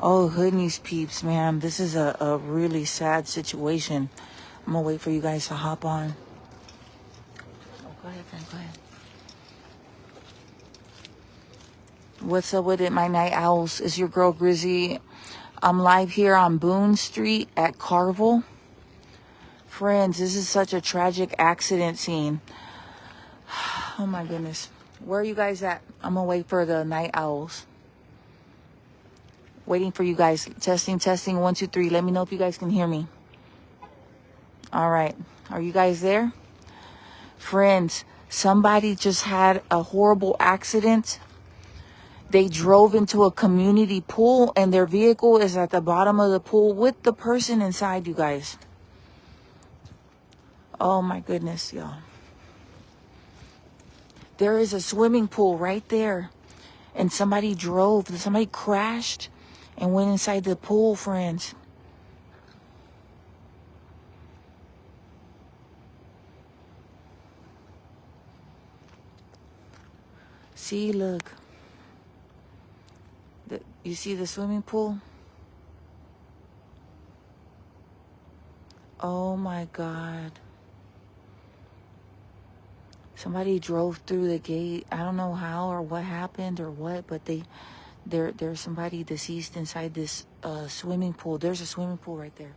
Oh, goodness, peeps, man. This is a really sad situation. I'm gonna wait for you guys to hop on. Oh, go ahead, friend, go ahead. What's up with it, my night owls? It's your girl, Grizzy. I'm live here on Boone Street at Carvel. Friends, this is such a tragic accident scene. Oh, my goodness. Where are you guys at? I'm gonna wait for the night owls. Waiting for you guys. Testing, testing. 1, 2, 3. Let me know if you guys can hear me. All right. Are you guys there? Friends, somebody just had a horrible accident. They drove into a community pool and their vehicle is at the bottom of the pool with the person inside, you guys. Oh my goodness, y'all. There is a swimming pool right there. And somebody crashed and went inside the pool, friends. See, look. You see the swimming pool? Oh my God. Somebody drove through the gate. I don't know how or what happened or what, but there's somebody deceased inside this swimming pool. There's a swimming pool right there.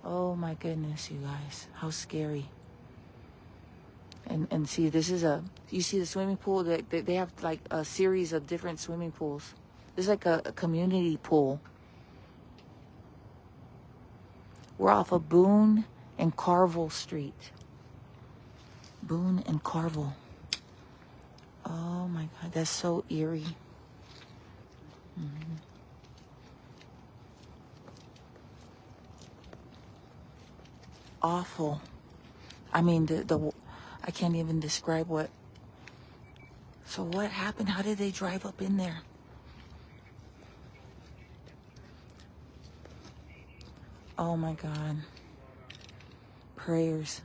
Oh my goodness, you guys. How scary. And see, you see the swimming pool? They have like a series of different swimming pools. This is like a community pool. We're off of Boone and Carvel Street. Boone and Carvel. Oh my God, that's so eerie. Mm-hmm. Awful. I mean, I can't even describe what. So what happened? How did they drive up in there? Oh my God. Prayers.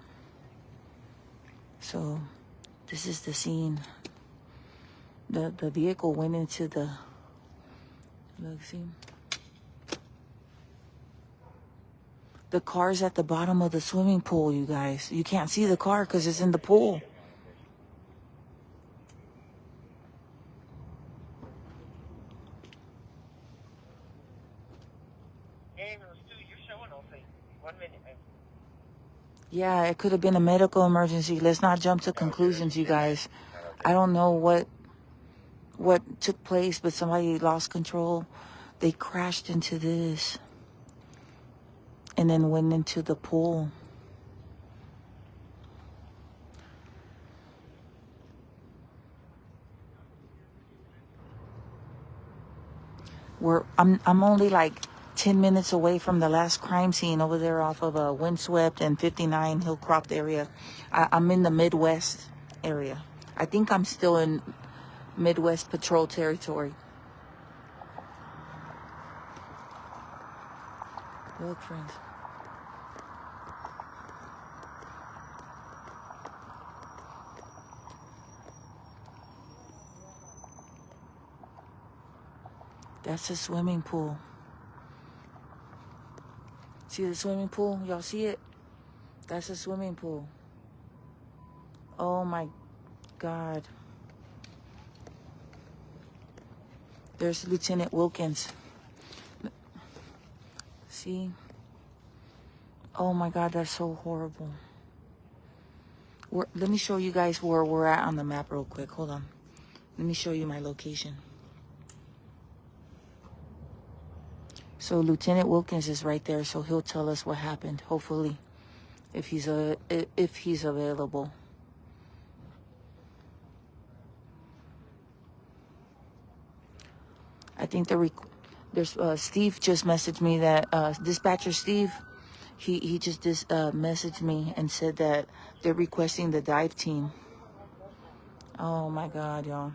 So this is the scene. The vehicle went into the, look, see? The car's at the bottom of the swimming pool, you guys. You can't see the car because it's in the pool. Yeah, it could have been a medical emergency. Let's not jump to conclusions, you guys. I don't know what took place, but somebody lost control. They crashed into this and then went into the pool. I'm only like 10 minutes away from the last crime scene over there off of Windswept and 59 Hillcroft area. I'm in the Midwest area. I think I'm still in Midwest Patrol territory. Look, friends. That's a swimming pool. See the swimming pool? Y'all see it? That's a swimming pool. Oh my God. There's Lieutenant Wilkins. See? Oh my God, that's so horrible. Let me show you guys where we're at on the map real quick. Hold on. Let me show you my location. So Lieutenant Wilkins is right there, so he'll tell us what happened, hopefully, if he's available. I think there's Steve just messaged me that dispatcher Steve, he just messaged me and said that they're requesting the dive team. Oh my God, y'all.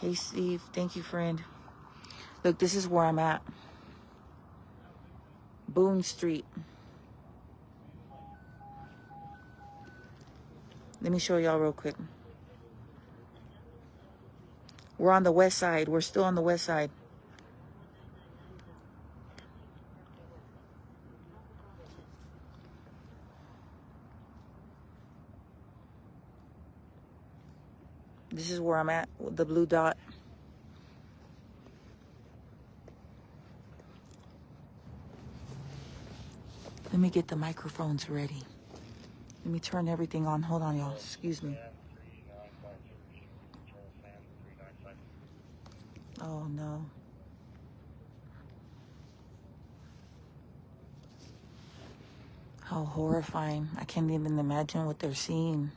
Hey Steve, thank you, friend. Look, this is where I'm at. Boone Street. Let me show y'all real quick. We're on the west side. We're still on the west side. This is where I'm at, the blue dot. Let me get the microphones ready. Let me turn everything on. Hold on, y'all. Excuse me. Oh, no. How horrifying. I can't even imagine what they're seeing.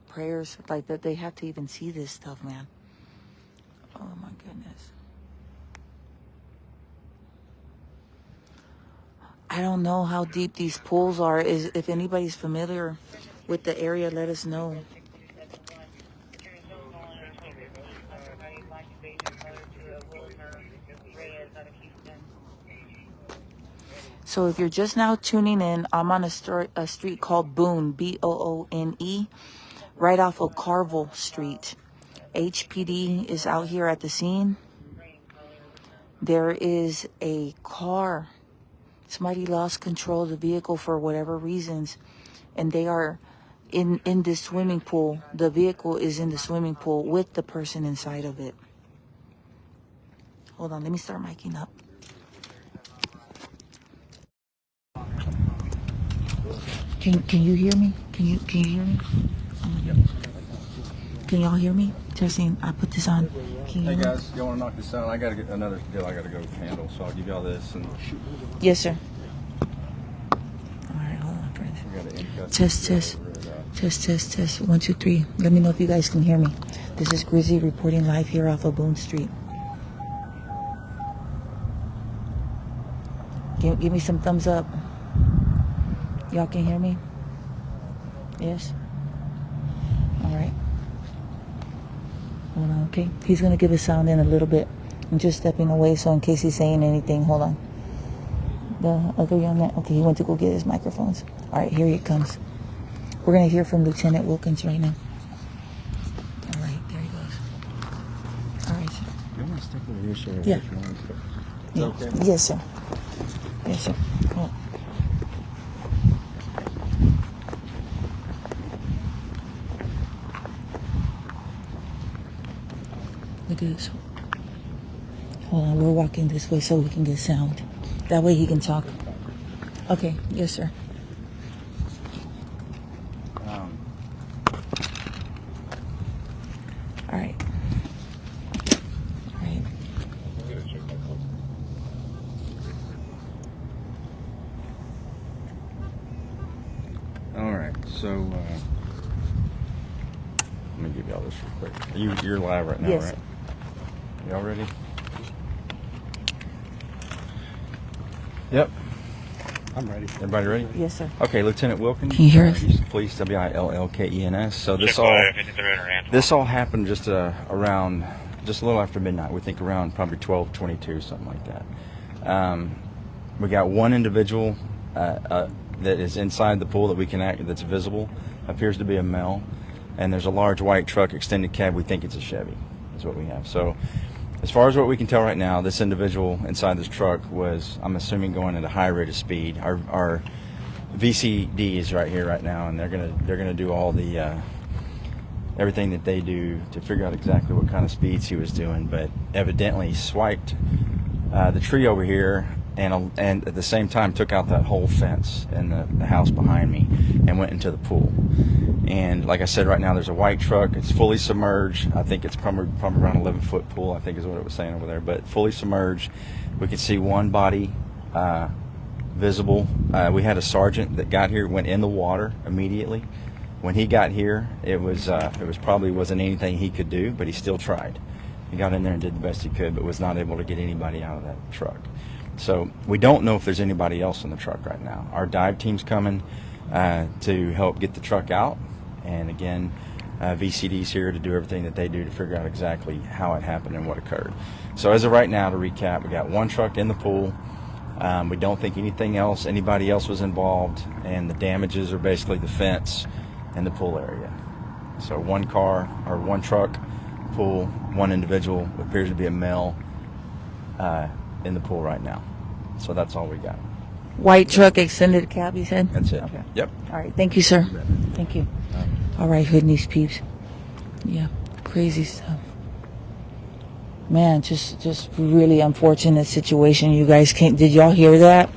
Prayers like that. They have to even see this stuff, man. Oh, my goodness. I don't know how deep these pools are. If anybody's familiar with the area, let us know. So if you're just now tuning in, I'm on a street called Boone, B-O-O-N-E, right off of Carvel Street. HPD is out here at the scene. There is a car. Somebody lost control of the vehicle for whatever reasons, and they are in this swimming pool. The vehicle is in the swimming pool with the person inside of it. Hold on, let me start miking up. Can you hear me? Can you hear me? Yep. Can y'all hear me? Testing. I put this on. Can you Hey hear me? guys, y'all want to knock this out? I gotta get another deal. I gotta go handle, so I'll give y'all this and shoot. Yes, sir. All right, hold on, friend. Test. 1, 2, 3. Let me know if you guys can hear me. This is Grizzly reporting live here off of Boone Street. Give me some thumbs up. Y'all can hear me? Yes? All right. Hold on, okay? He's going to give a sound in a little bit. I'm just stepping away, so in case he's saying anything, hold on. The other young man, okay, he went to go get his microphones. All right, here he comes. We're going to hear from Lieutenant Wilkins right now. All right, there he goes. All right, sir. You want to step over here, sir? Yeah. Yeah. Okay? Yes, sir. Yes, sir. Oh. Look at this. Hold on, we're walking this way so we can get sound. That way he can talk. Okay, yes, sir. All right. All right. All right. So let me give y'all this real quick. You're live right now, Yes. right? Y'all ready? Yep. I'm ready. Everybody ready? Yes, sir. Okay, Lieutenant Wilkins. Can you hear us? He's the police, Willkens. So this all happened just around, just a little after midnight. We think around probably 12:22, something like that. We got one individual that is inside the pool that we can that's visible. Appears to be a male, and there's a large white truck, extended cab. We think it's a Chevy. That's what we have. So, as far as what we can tell right now, this individual inside this truck was, I'm assuming, going at a high rate of speed. Our VCD is right here right now, and they're gonna do all the everything that they do to figure out exactly what kind of speeds he was doing. But evidently, he swiped the tree over here, and at the same time took out that whole fence in the house behind me and went into the pool. And like I said, right now there's a white truck. It's fully submerged. I think it's probably around 11-foot pool, I think is what it was saying over there, but fully submerged. We could see one body visible. We had a sergeant that got here, went in the water immediately. When he got here, it was probably wasn't anything he could do, but he still tried. He got in there and did the best he could, but was not able to get anybody out of that truck. So we don't know if there's anybody else in the truck right now. Our dive team's coming to help get the truck out. And again, VCD's here to do everything that they do to figure out exactly how it happened and what occurred. So as of right now, to recap, we got one truck in the pool. We don't think anybody else was involved, and the damages are basically the fence in the pool area. So one car or one truck, pool, one individual, appears to be a male in the pool right now. So that's all we got. White truck, extended cab, you said? That's it. Okay. Yep. All right. Thank you, sir. Thank you. All right, Hoodneys peeps. Yeah, crazy stuff. Man, just really unfortunate situation. You guys can't. Did y'all hear that?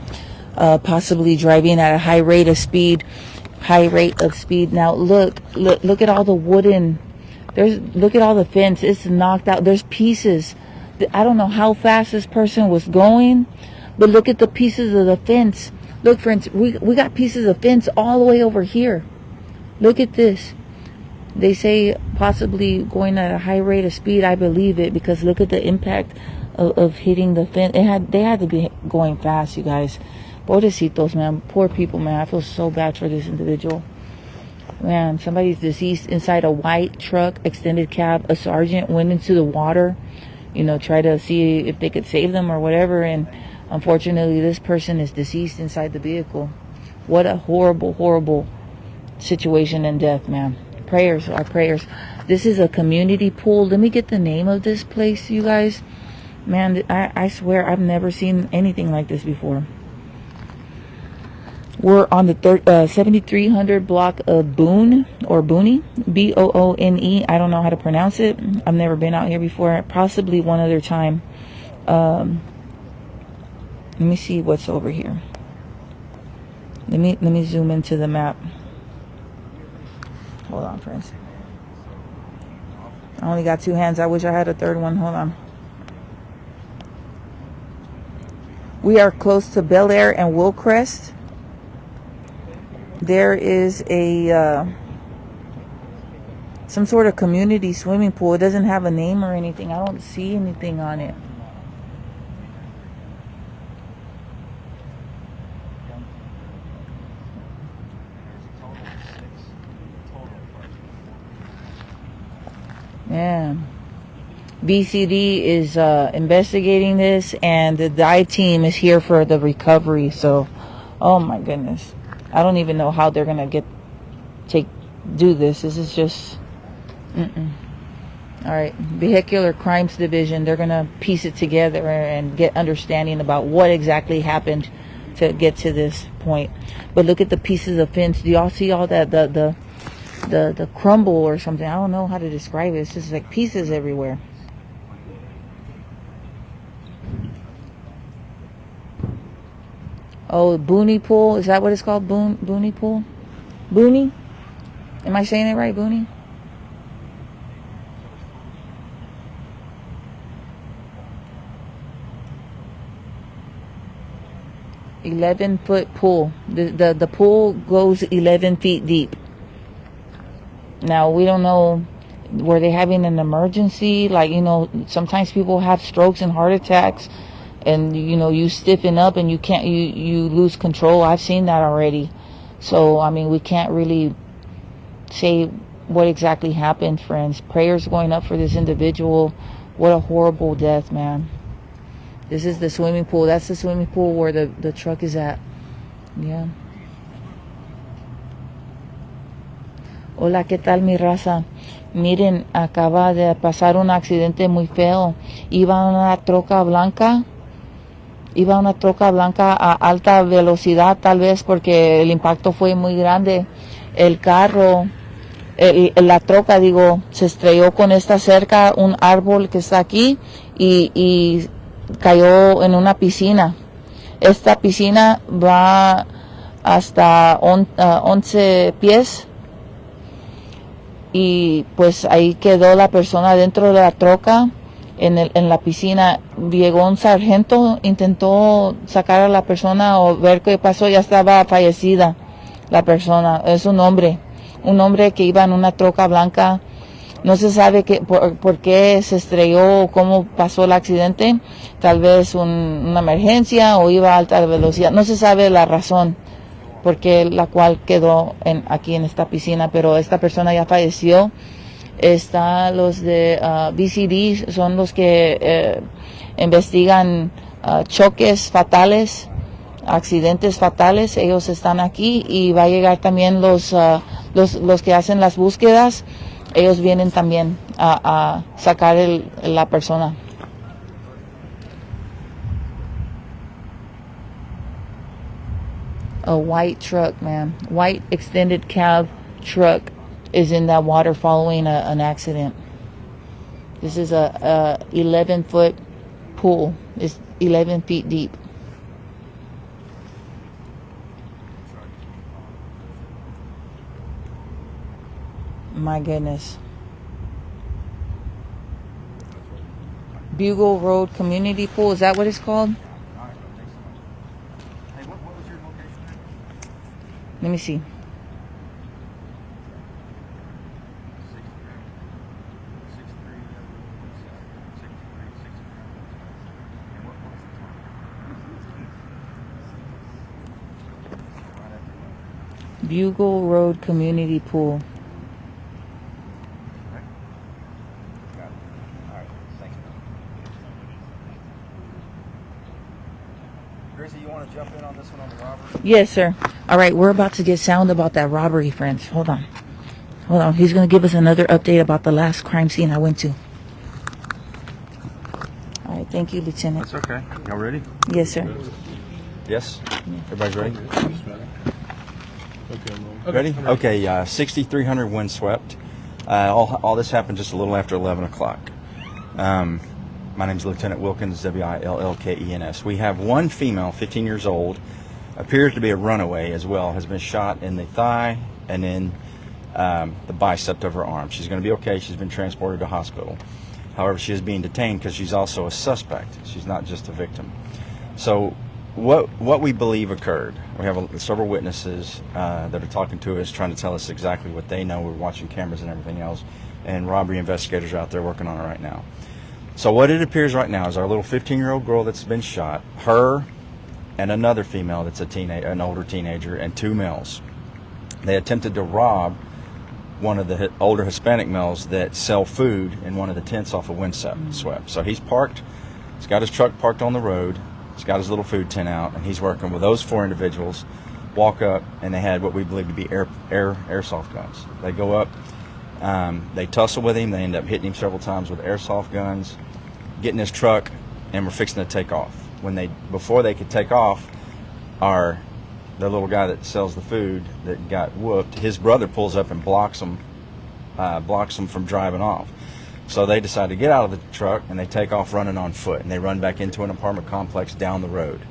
Possibly driving at a high rate of speed. Now look at all the wooden. Look at all the fence. It's knocked out. There's pieces. I don't know how fast this person was going, but look at the pieces of the fence. Look, friends, we got pieces of fence all the way over here. Look at this. They say possibly going at a high rate of speed. I believe it, because look at the impact of hitting the fence. They had to be going fast, you guys. Pobrecitos, man. Poor people, man. I feel so bad for this individual. Man, somebody's deceased inside a white truck, extended cab. A sergeant went into the water, try to see if they could save them or whatever. And unfortunately, this person is deceased inside the vehicle. What a horrible, horrible situation and death, man. Prayers, our prayers. This is a community pool. Let me get the name of this place, you guys. Man, I swear I've never seen anything like this before. We're on the 7300 block of Boone, or Boone, Boone. I don't know how to pronounce it. I've never been out here before. Possibly one other time. Let me see what's over here. Let me zoom into the map. Hold on, friends. I only got two hands. I wish I had a third one. Hold on. We are close to Bel Air and Willcrest. There is some sort of community swimming pool. It doesn't have a name or anything. I don't see anything on it. Yeah. BCD is investigating this, and the DI team is here for the recovery. So, oh my goodness, I don't even know how they're gonna do this. This is just all right. Vehicular Crimes Division, they're gonna piece it together and get understanding about what exactly happened to get to this point. But look at the pieces of fence. Do y'all see all that? The crumble or something. I don't know how to describe it. It's just like pieces everywhere. Oh, Boone Pool. Is that what it's called? Boone Pool? Boone? Am I saying it right, Boone? $11-foot pool. The pool goes 11 feet deep. Now, we don't know, were they having an emergency? Like, sometimes people have strokes and heart attacks, and, you stiffen up and you lose control. I've seen that already. So, I mean, we can't really say what exactly happened, friends. Prayers going up for this individual. What a horrible death, man. This is the swimming pool. That's the swimming pool where the truck is at. Yeah. Hola, ¿qué tal, mi raza? Miren, acaba de pasar un accidente muy feo. Iba una troca blanca a alta velocidad, tal vez porque el impacto fue muy grande. El carro, la troca, se estrelló con esta cerca, un árbol que está aquí, y cayó en una piscina. Esta piscina va hasta 11 pies. Y pues ahí quedó la persona dentro de la troca, en la piscina. Llegó un sargento, intentó sacar a la persona o ver qué pasó. Ya estaba fallecida la persona. Es un hombre que iba en una troca blanca. No se sabe por qué se estrelló o cómo pasó el accidente. Tal vez una emergencia o iba a alta velocidad. No se sabe la razón porque la cual quedó aquí en esta piscina, pero esta persona ya falleció. Está los de BCD, son los que investigan choques fatales, accidentes fatales. Ellos están aquí, y va a llegar también los los que hacen las búsquedas, ellos vienen también a sacar la persona. A white truck, man. White extended cab truck is in that water following an accident. This is a 11-foot pool. It's 11 feet deep. My goodness. Bugle Road Community Pool. Is that what it's called? Let me see. Bugle Road Community Pool. Gracie, you want to jump in on this one on the robbery? Yes, sir. All right, we're about to get sound about that robbery, friends. Hold on. He's going to give us another update about the last crime scene I went to. All right, thank you, Lieutenant. That's okay. Y'all ready? Yes, sir. Yes? Everybody's ready? Ready? Okay, 6,300 windswept. All this happened just a little after 11 o'clock. My name is Lieutenant Wilkins, Willkens. We have one female, 15 years old, appears to be a runaway as well, has been shot in the thigh and in the bicep of her arm. She's going to be okay. She's been transported to hospital. However, she is being detained because she's also a suspect. She's not just a victim. So what we believe occurred, we have several witnesses that are talking to us, trying to tell us exactly what they know. We're watching cameras and everything else, and robbery investigators are out there working on it right now. So what it appears right now is our little 15-year-old girl that's been shot, her and another female that's an older teenager, and two males. They attempted to rob one of the older Hispanic males that sell food in one of the tents off of Windswept. So he's parked, he's got his truck parked on the road, he's got his little food tent out, and he's working with those four individuals. Walk up, and they had what we believe to be airsoft guns. They go up, they tussle with him, they end up hitting him several times with airsoft guns, get in his truck, and we're fixing to take off. Before they could take off, the little guy that sells the food that got whooped, his brother pulls up and blocks them from driving off. So they decide to get out of the truck, and they take off running on foot, and they run back into an apartment complex down the road.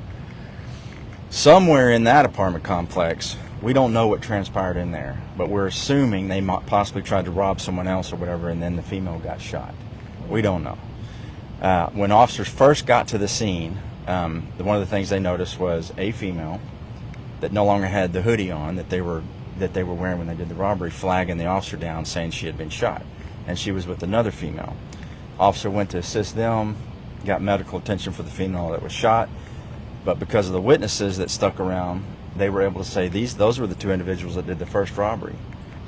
Somewhere in that apartment complex, we don't know what transpired in there, but we're assuming they might possibly tried to rob someone else or whatever, and then the female got shot. We don't know. When officers first got to the scene, one of the things they noticed was a female that no longer had the hoodie on that they were wearing when they did the robbery, flagging the officer down, saying she had been shot, and she was with another female. Officer went to assist them, got medical attention for the female that was shot, but because of the witnesses that stuck around, they were able to say those were the two individuals that did the first robbery.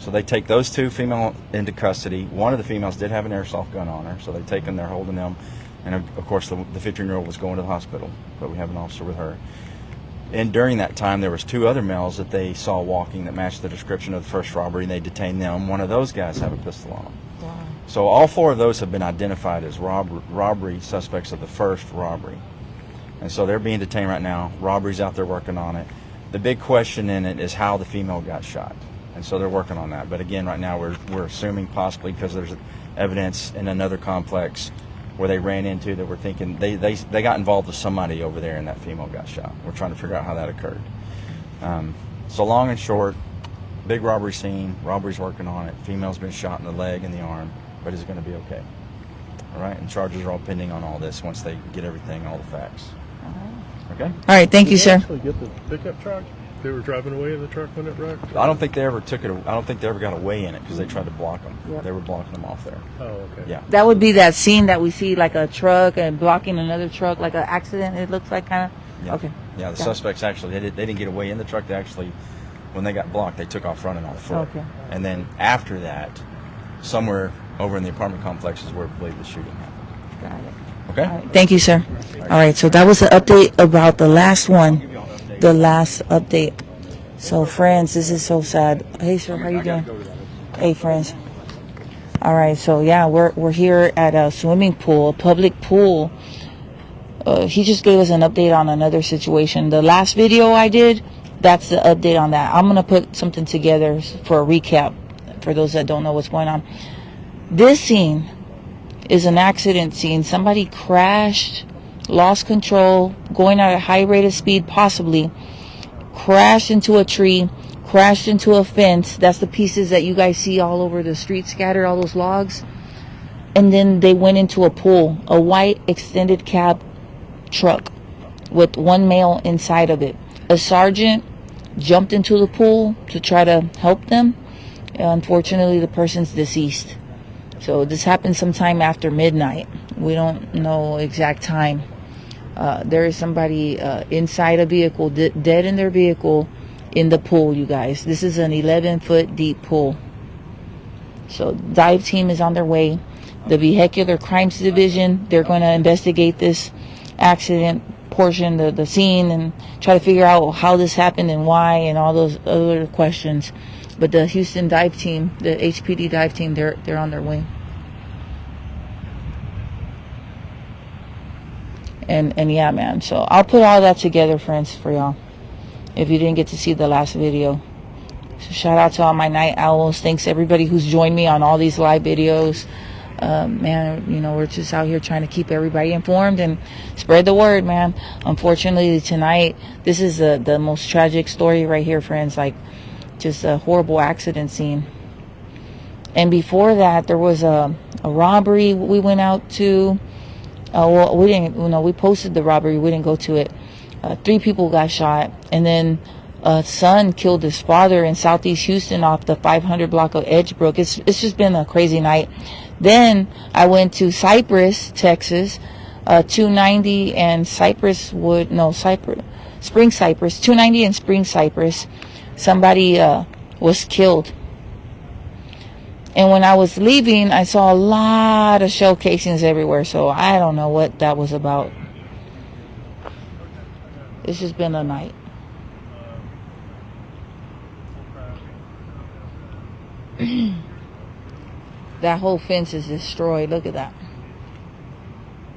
So they take those two females into custody. One of the females did have an airsoft gun on her, so they take them, they're holding them, and of course the 15-year-old was going to the hospital, but we have an officer with her. And during that time, there was two other males that they saw walking that matched the description of the first robbery, and they detained them. One of those guys had a pistol on him. Wow. So all four of those have been identified as robbery suspects of the first robbery. And so they're being detained right now. Robbery's out there working on it. The big question in it is how the female got shot. And so they're working on that. But again, right now we're assuming possibly because there's evidence in another complex where they ran into that we're thinking they got involved with somebody over there and that female got shot. We're trying to figure out how that occurred. So long and short, big robbery scene, robbery's working on it, female's been shot in the leg and the arm, but is going to be okay. All right, and charges are all pending on all this once they get everything, all the facts. Okay? All right, thank you, sir. Actually get the pickup truck? They were driving away in the truck when it wrecked? I don't think they ever got away in it because they tried to block them. Yep. They were blocking them off there. Oh, okay. Yeah. That would be that scene that we see, like a truck and blocking another truck, like an accident. It looks like kind of. Yeah. Okay. Yeah, the suspects actually they didn't get away in the truck. They actually, when they got blocked, they took off running on foot. Okay. And then after that, somewhere over in the apartment complex is where we believe the shooting happened. Got it. Okay. All right, thank you, sir. All right, so that was the update about the last one. The last update. So, friends, this is so sad. Hey, sir, how you doing? Hey, friends. All right, so yeah, we're here at a swimming pool, a public pool. He just gave us an update on another situation. The last video I did, that's the update on that. I'm gonna put something together for a recap for those that don't know what's going on. This scene is an accident scene. Somebody crashed, lost control, going at a high rate of speed, possibly crashed into a tree, crashed into a fence. That's the pieces that you guys see all over the street scattered, all those logs. And then they went into a pool, a white extended cab truck with one male inside of it. A sergeant jumped into the pool to try to help them. Unfortunately, the person's deceased. So this happened sometime after midnight. We don't know exact time. There is somebody inside a vehicle, dead in their vehicle, in the pool, you guys. This is an 11-foot deep pool. So dive team is on their way. The Vehicular Crimes Division, they're going to investigate this accident portion, the scene, and try to figure out how this happened and why and all those other questions. But the Houston dive team, the HPD dive team, they're on their way. And yeah, man, so I'll put all that together, friends, for y'all, if you didn't get to see the last video. So shout out to all my night owls. Thanks everybody who's joined me on all these live videos. Man, you know, we're just out here trying to keep everybody informed and spread the word, man. Unfortunately, tonight, this is the most tragic story right here, friends. Like, just a horrible accident scene. And before that, there was a robbery we went out to. Well, we didn't, you know, we posted the robbery. We didn't go to it. 3 people got shot. And then a son killed his father in Southeast Houston off the 500 block of Edgebrook. It's just been a crazy night. Then I went to Cypress, Texas, 290 and Spring Cypress, 290 and Spring Cypress. Somebody was killed. And when I was leaving, I saw a lot of shell casings everywhere. So I don't know what that was about. It's just been a night. That whole fence is destroyed. Look at that.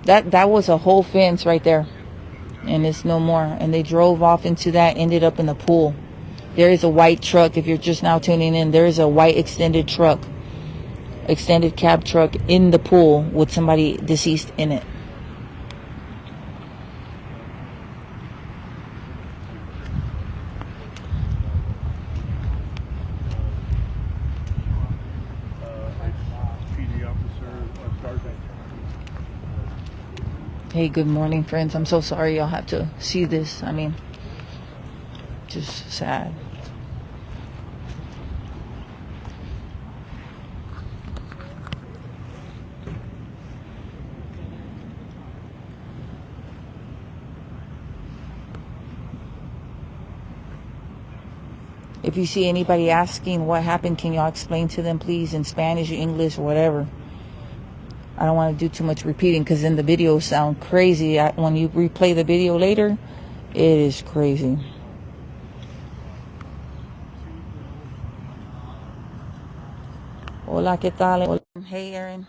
That was a whole fence right there. And it's no more. And they drove off into that, ended up in the pool. There is a white truck. If you're just now tuning in, there is a white extended cab truck in the pool with somebody deceased in it. Hey, good morning, friends. I'm so sorry y'all have to see this. I mean, just sad. If you see anybody asking what happened, can y'all explain to them, please, in Spanish or English or whatever? I don't want to do too much repeating because then the videos sound crazy. When you replay the video later, it is crazy. Hola, ¿qué tal? Hey, Aaron.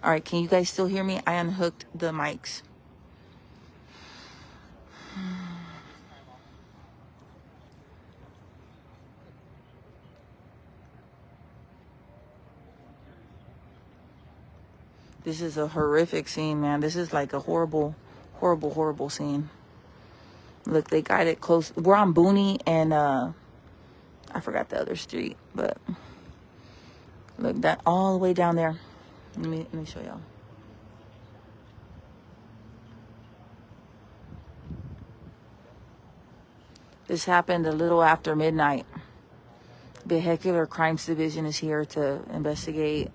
All right, can you guys still hear me? I unhooked the mics. This is a horrific scene, man. This is like a horrible, horrible, horrible scene. Look, they got it close. We're on Boone and I forgot the other street, but look, that all the way down there. Let me show y'all. This happened a little after midnight. Vehicular Crimes Division is here to investigate.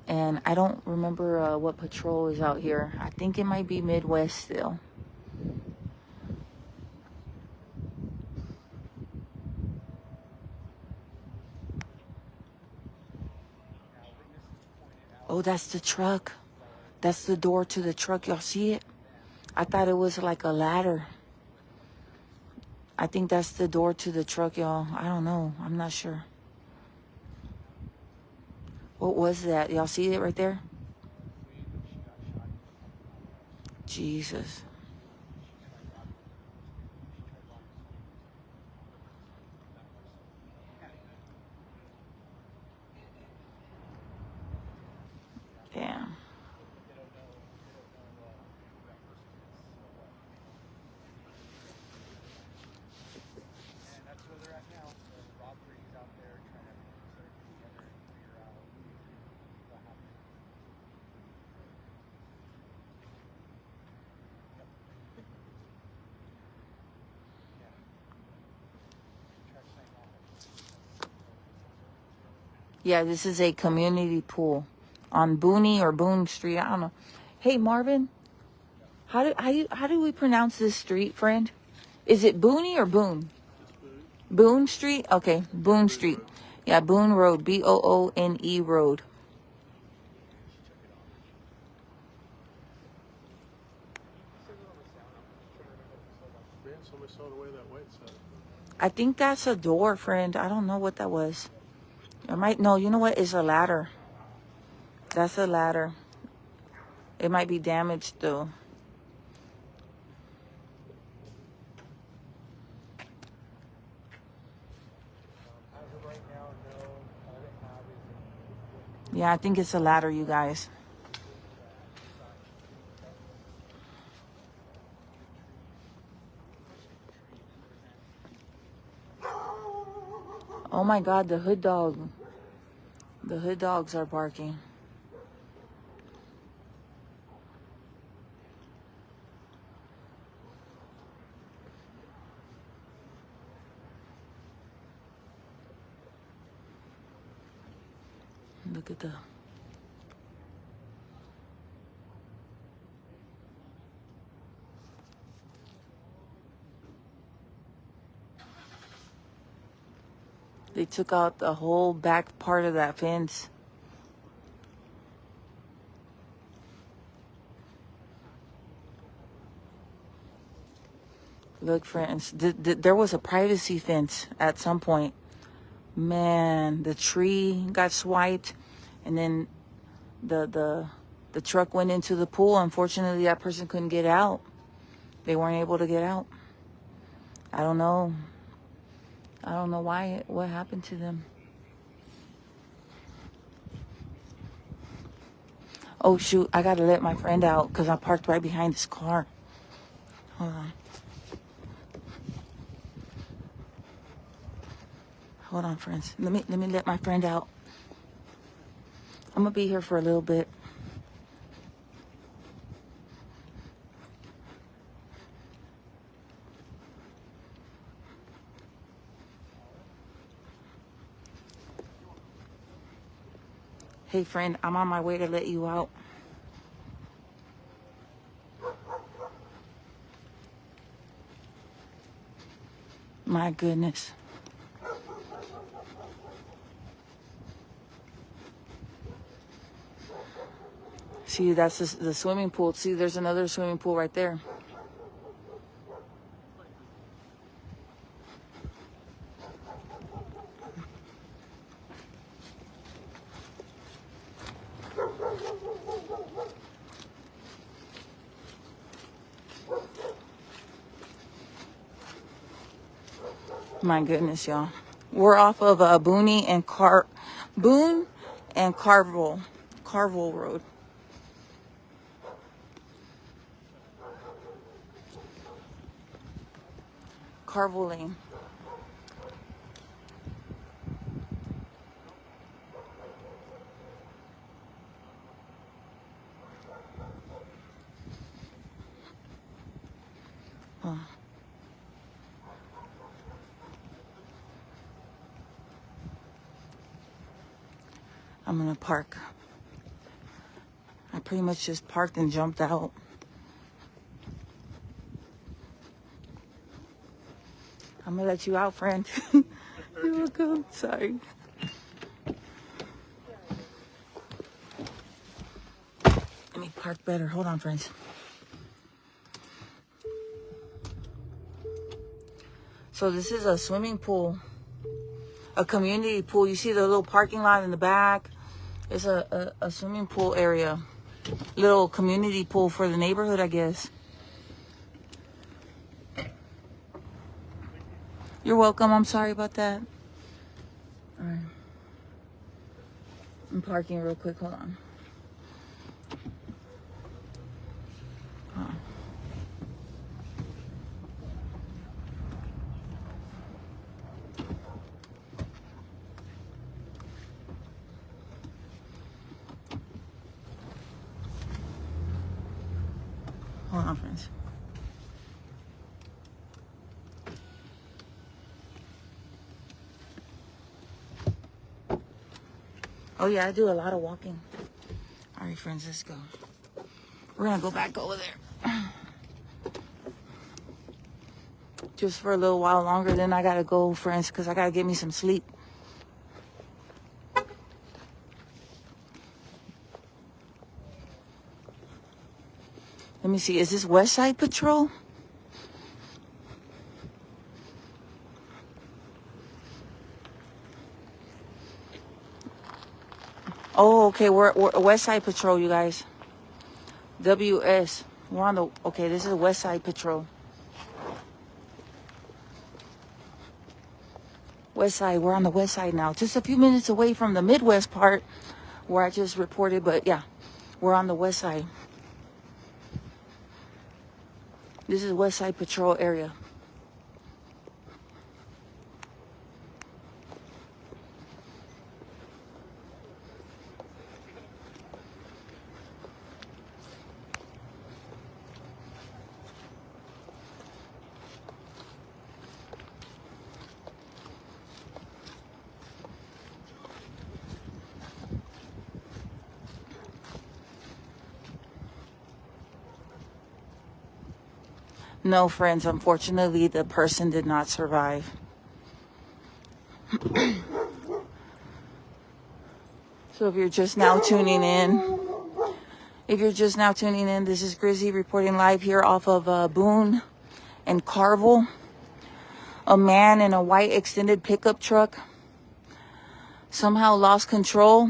And I don't remember what patrol is out here. I think it might be Midwest still. Oh, that's the truck. That's the door to the truck. Y'all see it? I thought it was like a ladder. I think that's the door to the truck, y'all. I don't know. I'm not sure. What was that? Y'all see it right there? Jesus. Damn. Yeah, this is a community pool on Boone Street. I don't know. Hey, Marvin, how do we pronounce this street, friend? Is it Boone or Boone? Boone Street? Okay, Boone Street. Yeah, Boone Road, Boone Road. Man, somebody saw the way that white side. I think that's a door, friend. I don't know what that was. It might, no, you know what? It's a ladder. That's a ladder. It might be damaged though. Yeah, I think it's a ladder, you guys. Oh my God, the hood dog. The hood dogs are barking. Look at the... They took out the whole back part of that fence. Look, friends, there was a privacy fence at some point. Man, the tree got swiped, and then the truck went into the pool. Unfortunately, that person couldn't get out. They weren't able to get out. I don't know. I don't know why. What happened to them? Oh shoot! I gotta let my friend out because I parked right behind his car. Hold on. Hold on, friends. Let me let my friend out. I'm gonna be here for a little bit. Hey, friend, I'm on my way to let you out. My goodness. See, that's the swimming pool. See, there's another swimming pool right there. My goodness, y'all. We're off of Boone and Carvel Road. Carvel Lane. Oh. I'm gonna park. I pretty much just parked and jumped out. I'm gonna let you out, friend. You're welcome. Sorry. Let me park better. Hold on, friends. So this is a swimming pool, a community pool. You see the little parking lot in the back? It's a swimming pool area. Little community pool for the neighborhood, I guess. You're welcome. I'm sorry about that. All right. I'm parking real quick. Hold on. Hold on, friends. Oh, yeah, I do a lot of walking. All right, friends, let's go. We're going to go back over there. Just for a little while longer, then I got to go, friends, because I got to get me some sleep. Let me see. Is this West Side Patrol? Oh, okay. We're West Side Patrol, you guys. WS. We're on the... Okay, this is West Side Patrol. West Side. We're on the West Side now. Just a few minutes away from the Midwest part where I just reported. But, yeah, we're on the West Side. This is West Side Patrol area. No, friends, unfortunately, the person did not survive. So if you're just now tuning in, this is Grizzy reporting live here off of Boone and Carvel. A man in a white extended pickup truck somehow lost control,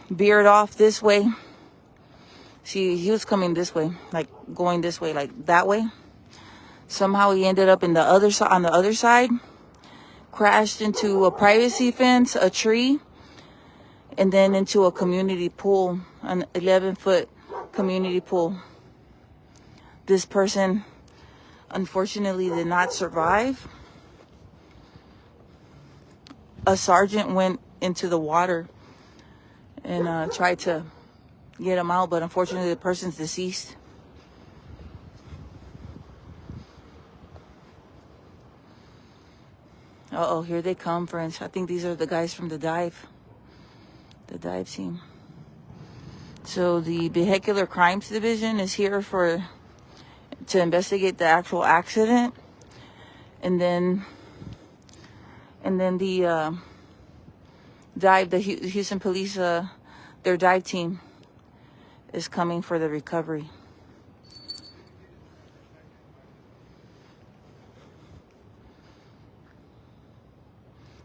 veered off this way. See, he was coming this way, like going this way, like that way. Somehow he ended up in the other side, on the other side, crashed into a privacy fence, a tree, and then into a community pool, an 11-foot community pool. This person, unfortunately, did not survive. A sergeant went into the water and tried to get him out, but unfortunately the person's deceased. Uh-oh, here they come, friends. I think these are the guys from the dive team. So the Vehicular Crimes Division is here to investigate the actual accident, and then the Houston Police, their dive team is coming for the recovery.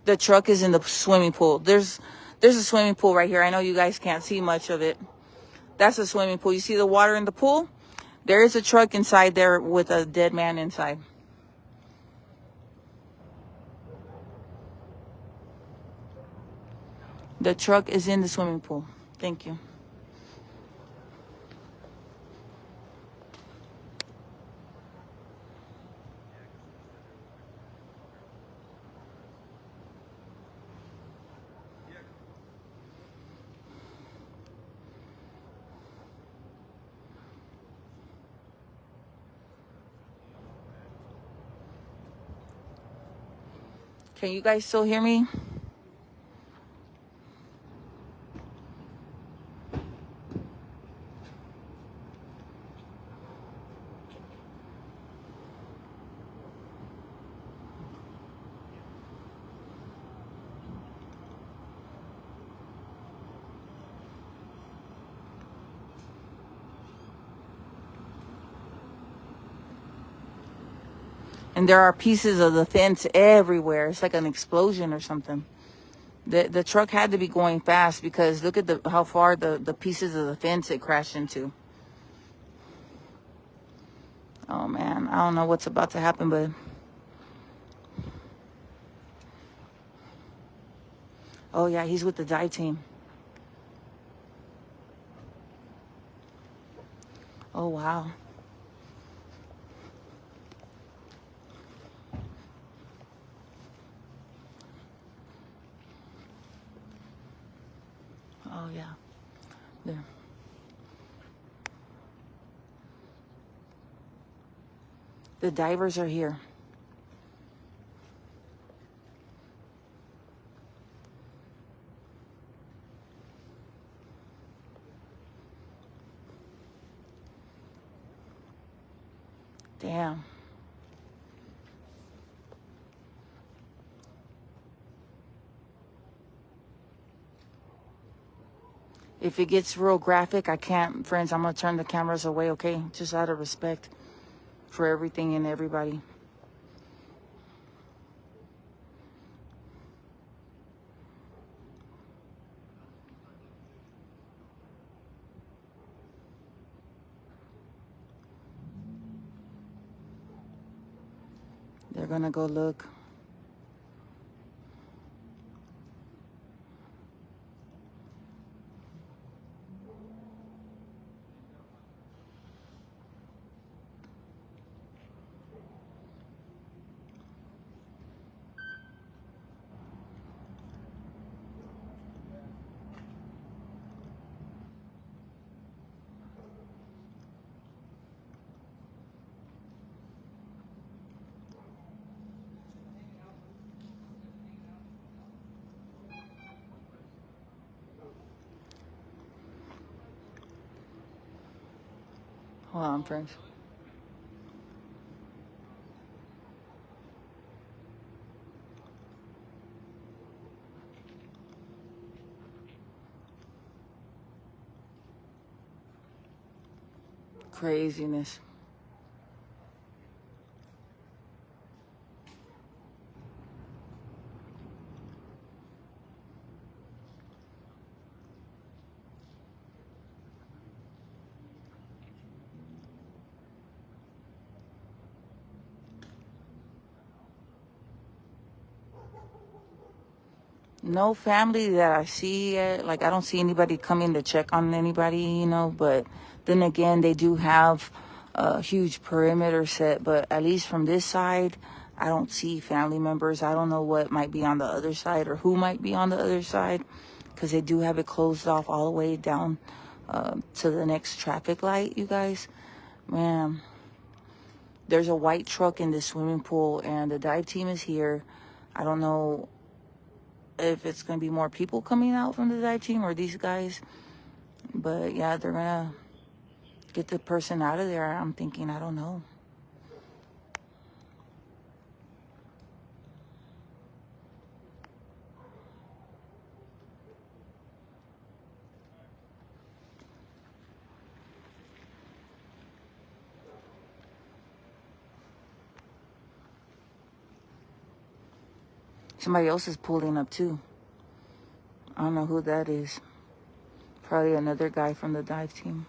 The truck is in the swimming pool. There's a swimming pool right here. I know you guys can't see much of it. That's a swimming pool. You see the water in the pool? There is a truck inside there with a dead man inside. The truck is in the swimming pool. Thank you. Can you guys still hear me? And there are pieces of the fence everywhere. It's like an explosion or something. The truck had to be going fast because look at how far the pieces of the fence it crashed into. Oh man, I don't know what's about to happen, but oh yeah, he's with the dive team. Oh wow. Oh yeah. There. The divers are here. Damn. If it gets real graphic, I can't, friends, I'm going to turn the cameras away, okay? Just out of respect for everything and everybody. They're going to go look. Hold on, friends. Craziness. No family that I see yet. Like, I don't see anybody coming to check on anybody, you know. But then again, they do have a huge perimeter set. But at least from this side, I don't see family members. I don't know what might be on the other side or who might be on the other side. Because they do have it closed off all the way down to the next traffic light, you guys. Man, there's a white truck in the swimming pool and the dive team is here. I don't know if it's going to be more people coming out from the dive team or these guys. But yeah, they're going to get the person out of there. I'm thinking, I don't know. Somebody else is pulling up too. I don't know who that is. Probably another guy from the dive team.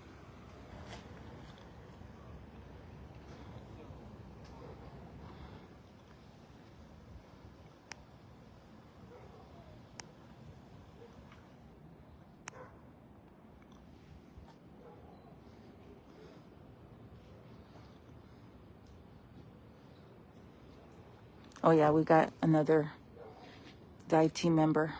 Oh yeah, we got another dive team member.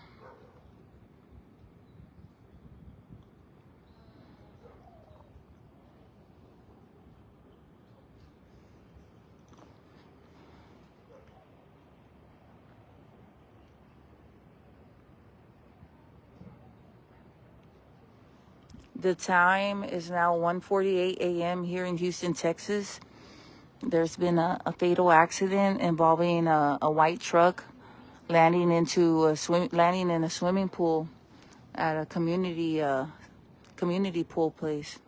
The time is now 1:48 a.m. here in Houston, Texas. There's been a fatal accident involving a white truck landing in a swimming pool at a community pool place.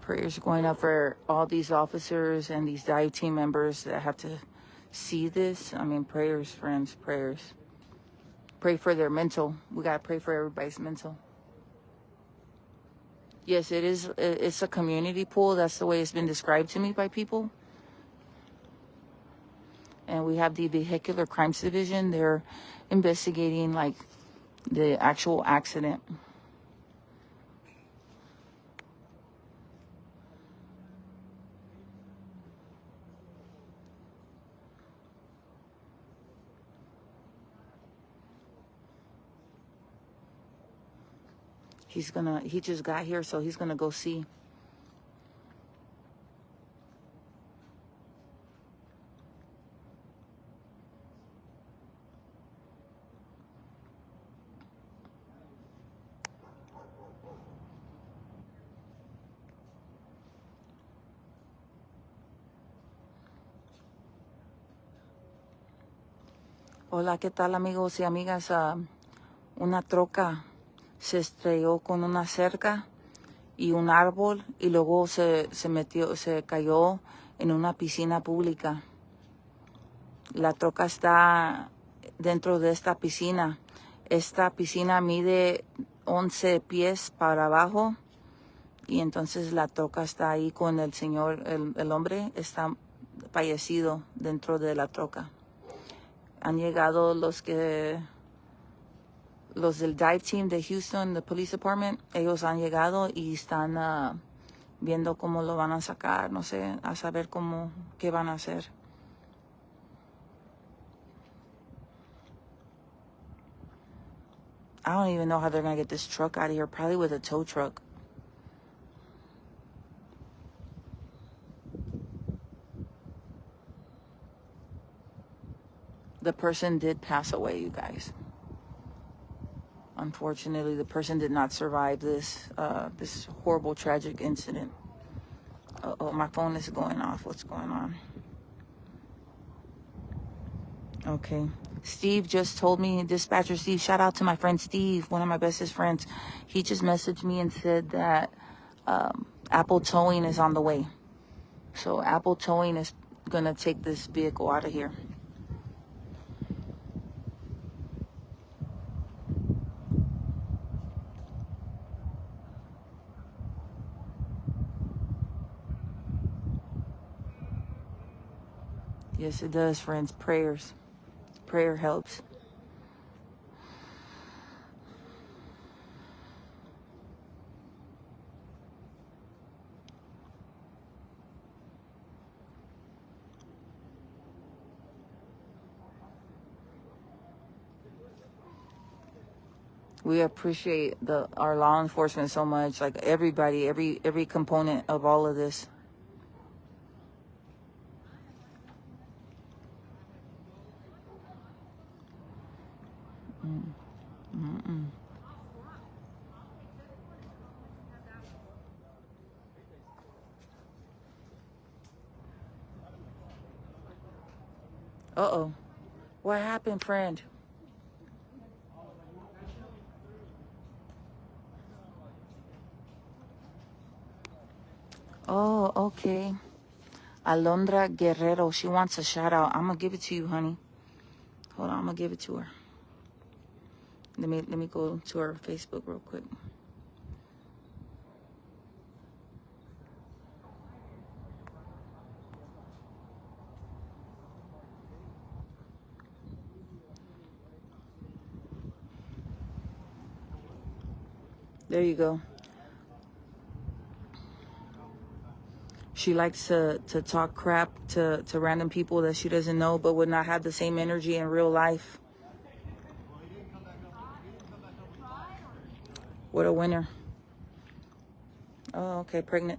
Prayers going up for all these officers and these dive team members that have to see this. I mean, prayers, friends, prayers. Pray for their mental. We got to pray for everybody's mental. Yes, it is. It's a community pool. That's the way it's been described to me by people. And we have the Vehicular Crimes Division. They're investigating, like, the actual accident. He just got here, so he's gonna go see. Hola, ¿qué tal, amigos y amigas? Una troca se estrelló con una cerca y un árbol y luego se cayó en una piscina pública. La troca está dentro de esta piscina. Esta piscina mide 11 pies para abajo y entonces la troca está ahí con el señor, el hombre está fallecido dentro de la troca. Han llegado los del dive team de Houston, the police department. Ellos han llegado y están viendo cómo lo van a sacar, no sé, a saber qué van a hacer. I don't even know how they're going to get this truck out of here, probably with a tow truck. The person did pass away, you guys. Unfortunately, the person did not survive this horrible, tragic incident. Oh, my phone is going off. What's going on? Okay. Steve just told me, Dispatcher Steve, shout out to my friend Steve, one of my bestest friends. He just messaged me and said that Apple Towing is on the way. So Apple Towing is going to take this vehicle out of here. Yes, it does, friends. Prayers. Prayer helps. We appreciate our law enforcement so much, like everybody, every component of all of this. Uh-oh. What happened, friend? Oh, okay. Alondra Guerrero, she wants a shout out. I'm gonna give it to you, honey. Hold on, I'm gonna give it to her. Let me go to her Facebook real quick. There you go. She likes to talk crap to random people that she doesn't know, but would not have the same energy in real life. What a winner. Oh, okay, pregnant.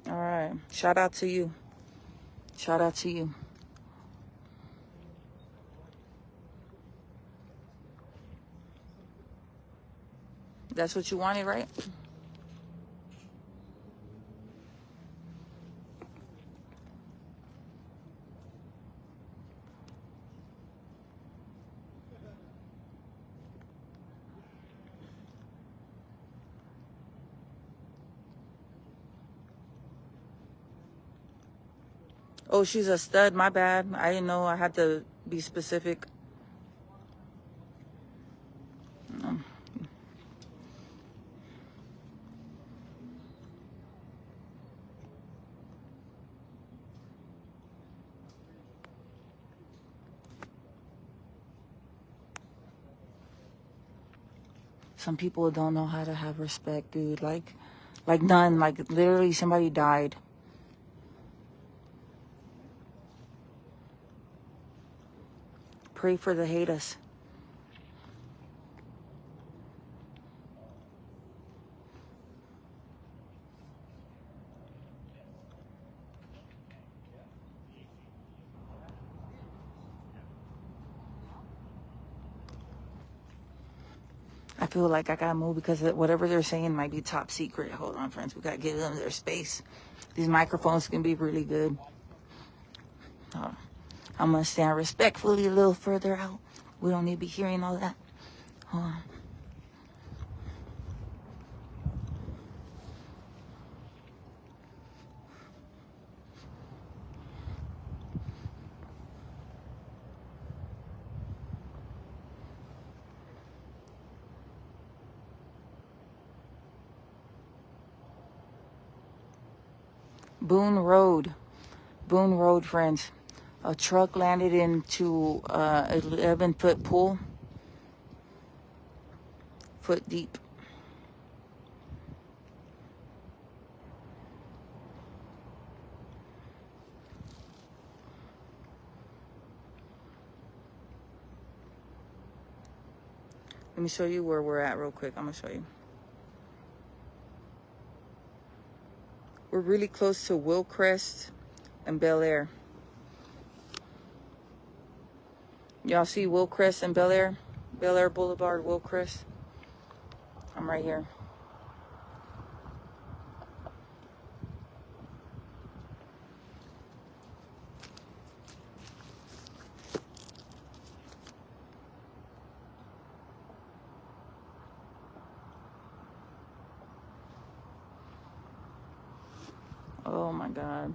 All right. Shout out to you. Shout out to you. That's what you wanted, right? Oh, she's a stud. My bad. I didn't know I had to be specific. Some people don't know how to have respect, dude. Like none. Like literally somebody died. Pray for the haters. I feel like I gotta move because whatever they're saying might be top secret. Hold on, friends. We gotta give them their space. These microphones can be really good. I'm gonna stand respectfully a little further out. We don't need to be hearing all that. Hold on. Boone Road, friends. A truck landed into 11-foot pool, foot deep. Let me show you where we're at real quick. I'm gonna show you. We're really close to Willcrest and Bel Air. Y'all see Willcrest and Bel Air? Bel Air Boulevard, Willcrest. I'm right here. Oh my God.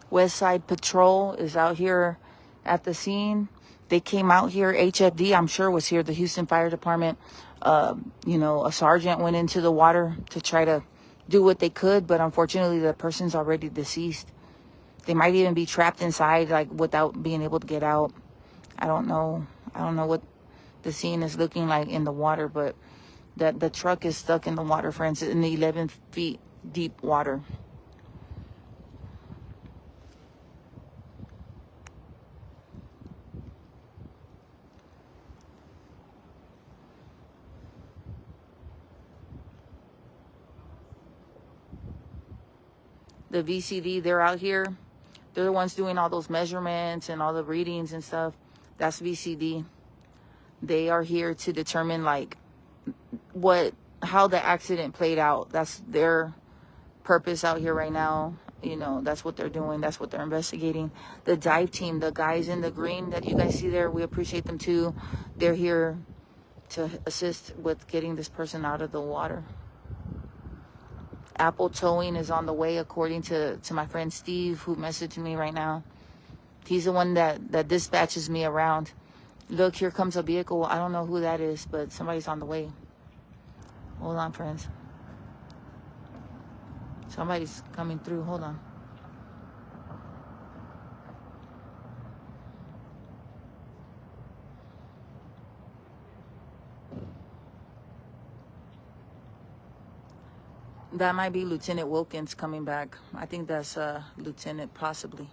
West Side Patrol is out here at the scene. They came out here. HFD, I'm sure, was here. The Houston Fire Department. You know, a sergeant went into the water to try to do what they could, but unfortunately, the person's already deceased. They might even be trapped inside, like without being able to get out. I don't know. I don't know what the scene is looking like in the water, but that the truck is stuck in the water, friends, in the 11 feet deep water. The VCD, they're out here. They're the ones doing all those measurements and all the readings and stuff. That's VCD. They are here to determine like how the accident played out. That's their purpose out here right now. You know, that's what they're doing. That's what they're investigating. The dive team, the guys in the green that you guys see there, we appreciate them too. They're here to assist with getting this person out of the water. Apple towing is on the way, according to my friend Steve, who messaged me right now. He's the one that dispatches me around. Look, here comes a vehicle. I don't know who that is, but somebody's on the way. Hold on, friends. Somebody's coming through. Hold on. That might be Lieutenant Wilkins coming back. I think that's Lieutenant, possibly.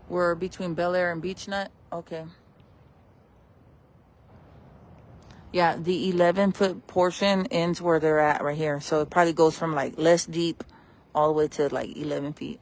We're between Bel Air and Beach Nut. Okay. Yeah, the 11-foot portion ends where they're at right here. So it probably goes from like less deep all the way to like 11 feet.